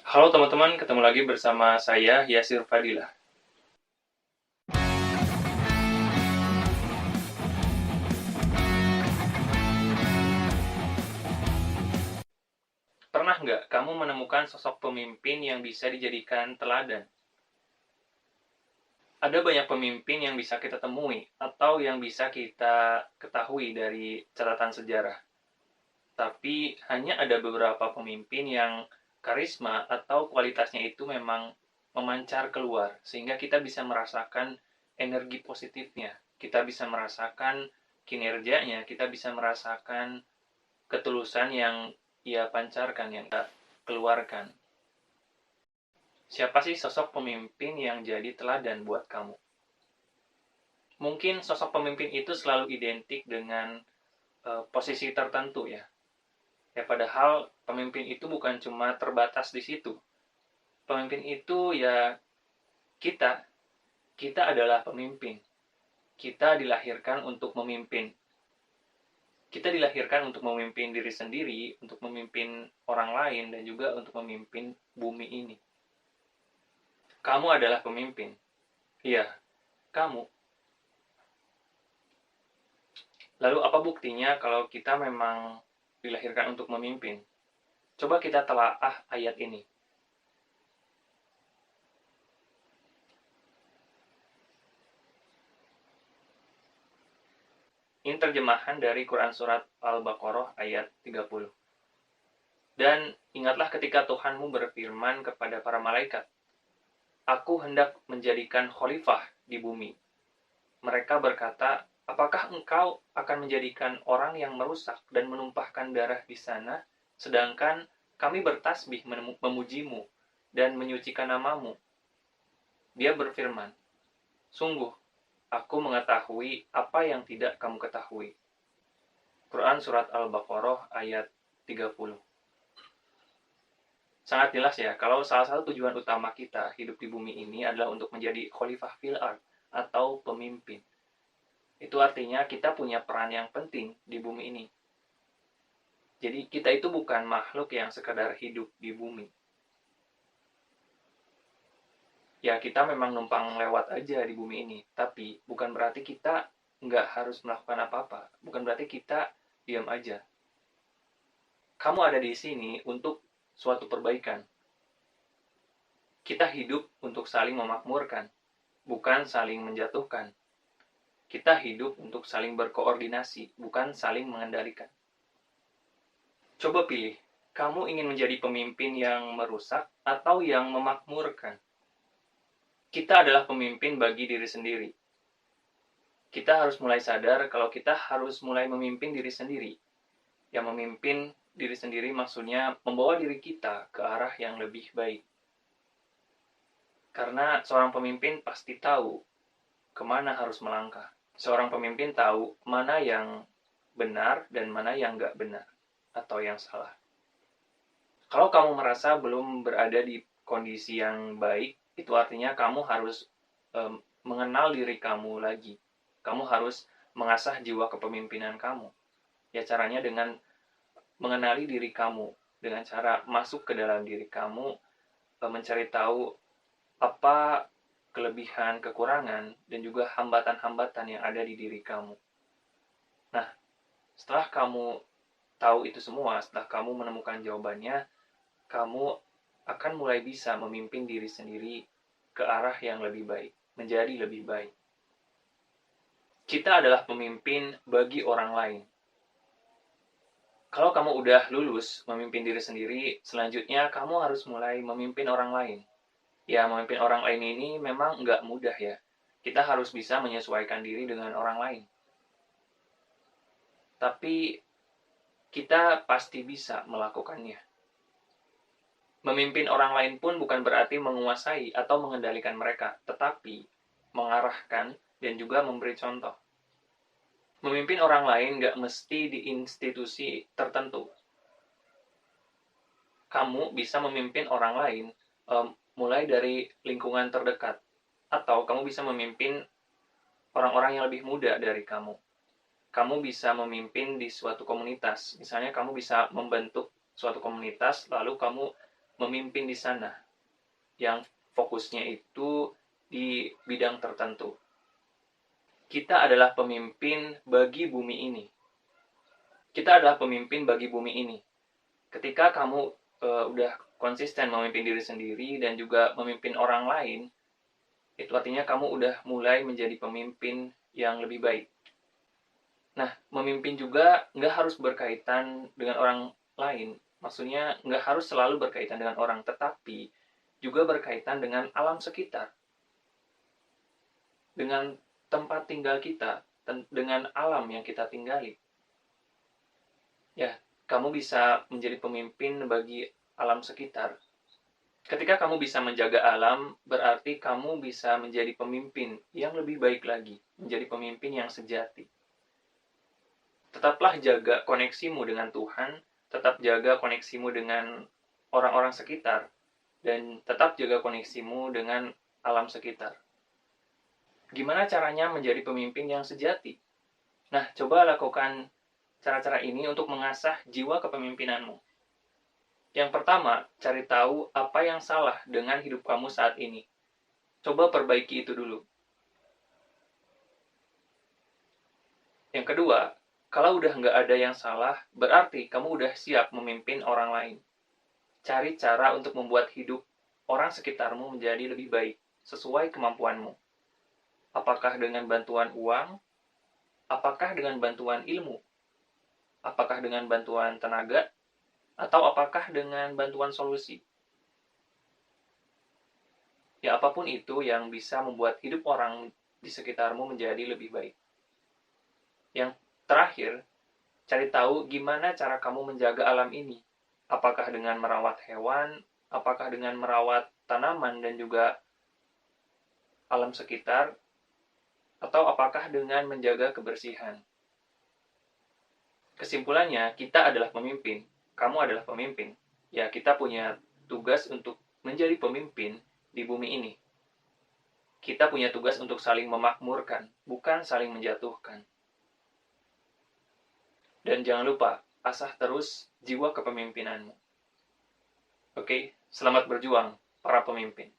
Halo teman-teman, ketemu lagi bersama saya Yasir Fadilah. Pernah nggak kamu menemukan sosok pemimpin yang bisa dijadikan teladan? Ada banyak pemimpin yang bisa kita temui atau yang bisa kita ketahui dari catatan sejarah. Tapi hanya ada beberapa pemimpin yang karisma atau kualitasnya itu memang memancar keluar sehingga kita bisa merasakan energi positifnya. Kita bisa merasakan kinerjanya, kita bisa merasakan ketulusan yang ia pancarkan, yang ia keluarkan. Siapa sih sosok pemimpin yang jadi teladan buat kamu? Mungkin sosok pemimpin itu selalu identik dengan posisi tertentu ya. Ya padahal pemimpin itu bukan cuma terbatas di situ. Pemimpin itu ya kita. Kita adalah pemimpin. Kita dilahirkan untuk memimpin. Kita dilahirkan untuk memimpin diri sendiri, untuk memimpin orang lain, dan juga untuk memimpin bumi ini. Kamu adalah pemimpin. Iya, kamu. Lalu apa buktinya kalau kita memang dilahirkan untuk memimpin? Coba kita telaah ayat ini. Ini terjemahan dari Quran Surat Al-Baqarah ayat 30. Dan ingatlah ketika Tuhanmu berfirman kepada para malaikat, Aku hendak menjadikan khalifah di bumi. Mereka berkata, apakah engkau akan menjadikan orang yang merusak dan menumpahkan darah di sana, sedangkan kami bertasbih memujimu dan menyucikan namamu? Dia berfirman, sungguh, aku mengetahui apa yang tidak kamu ketahui. Quran Surat Al-Baqarah ayat 30. Sangat jelas ya, kalau salah satu tujuan utama kita hidup di bumi ini adalah untuk menjadi khalifah fil ard atau pemimpin. Itu artinya kita punya peran yang penting di bumi ini. Jadi kita itu bukan makhluk yang sekadar hidup di bumi. Ya kita memang numpang lewat aja di bumi ini, tapi bukan berarti kita nggak harus melakukan apa-apa. Bukan berarti kita diam aja. Kamu ada di sini untuk suatu perbaikan. Kita hidup untuk saling memakmurkan, bukan saling menjatuhkan. Kita hidup untuk saling berkoordinasi, bukan saling mengendalikan. Coba pilih, kamu ingin menjadi pemimpin yang merusak atau yang memakmurkan? Kita adalah pemimpin bagi diri sendiri. Kita harus mulai sadar kalau kita harus mulai memimpin diri sendiri. Yang memimpin diri sendiri maksudnya membawa diri kita ke arah yang lebih baik. Karena seorang pemimpin pasti tahu kemana harus melangkah. Seorang pemimpin tahu mana yang benar dan mana yang nggak benar atau yang salah. Kalau kamu merasa belum berada di kondisi yang baik, itu artinya kamu harus mengenal diri kamu lagi. Kamu harus mengasah jiwa kepemimpinan kamu. Ya caranya dengan mengenali diri kamu, dengan cara masuk ke dalam diri kamu, mencari tahu apa kelebihan, kekurangan, dan juga hambatan-hambatan yang ada di diri kamu. Nah, setelah kamu tahu itu semua, setelah kamu menemukan jawabannya, kamu akan mulai bisa memimpin diri sendiri ke arah yang lebih baik, menjadi lebih baik. Kita adalah pemimpin bagi orang lain. Kalau kamu udah lulus memimpin diri sendiri, selanjutnya kamu harus mulai memimpin orang lain. Ya, memimpin orang lain ini memang nggak mudah ya. Kita harus bisa menyesuaikan diri dengan orang lain. Tapi kita pasti bisa melakukannya. Memimpin orang lain pun bukan berarti menguasai atau mengendalikan mereka, tetapi mengarahkan dan juga memberi contoh. Memimpin orang lain nggak mesti di institusi tertentu. Kamu bisa memimpin orang lain mulai dari lingkungan terdekat, atau kamu bisa memimpin orang-orang yang lebih muda dari kamu. Kamu bisa memimpin di suatu komunitas. Misalnya kamu bisa membentuk suatu komunitas, lalu kamu memimpin di sana, yang fokusnya itu di bidang tertentu. Kita adalah pemimpin bagi bumi ini. Kita adalah pemimpin bagi bumi ini. Ketika kamu udah konsisten memimpin diri sendiri dan juga memimpin orang lain, itu artinya kamu udah mulai menjadi pemimpin yang lebih baik. Nah, memimpin juga nggak harus berkaitan dengan orang lain. Maksudnya nggak harus selalu berkaitan dengan orang, tetapi juga berkaitan dengan alam sekitar. Dengan tempat tinggal kita, dengan alam yang kita tinggali. Ya, kamu bisa menjadi pemimpin bagi alam sekitar. Ketika kamu bisa menjaga alam, berarti kamu bisa menjadi pemimpin yang lebih baik lagi, menjadi pemimpin yang sejati. Tetaplah jaga koneksimu dengan Tuhan, tetap jaga koneksimu dengan orang-orang sekitar, dan tetap jaga koneksimu dengan alam sekitar. Gimana caranya menjadi pemimpin yang sejati? Nah, coba lakukan cara-cara ini untuk mengasah jiwa kepemimpinanmu. Yang pertama, cari tahu apa yang salah dengan hidup kamu saat ini. Coba perbaiki itu dulu. Yang kedua, kalau udah nggak ada yang salah, berarti kamu udah siap memimpin orang lain. Cari cara untuk membuat hidup orang sekitarmu menjadi lebih baik, sesuai kemampuanmu. Apakah dengan bantuan uang? Apakah dengan bantuan ilmu? Apakah dengan bantuan tenaga? Atau apakah dengan bantuan solusi? Ya, apapun itu yang bisa membuat hidup orang di sekitarmu menjadi lebih baik. Yang terakhir, cari tahu gimana cara kamu menjaga alam ini. Apakah dengan merawat hewan, apakah dengan merawat tanaman dan juga alam sekitar, atau apakah dengan menjaga kebersihan. Kesimpulannya, kita adalah pemimpin. Kamu adalah pemimpin. Ya, kita punya tugas untuk menjadi pemimpin di bumi ini. Kita punya tugas untuk saling memakmurkan, bukan saling menjatuhkan. Dan jangan lupa, asah terus jiwa kepemimpinanmu. Oke, selamat berjuang, para pemimpin.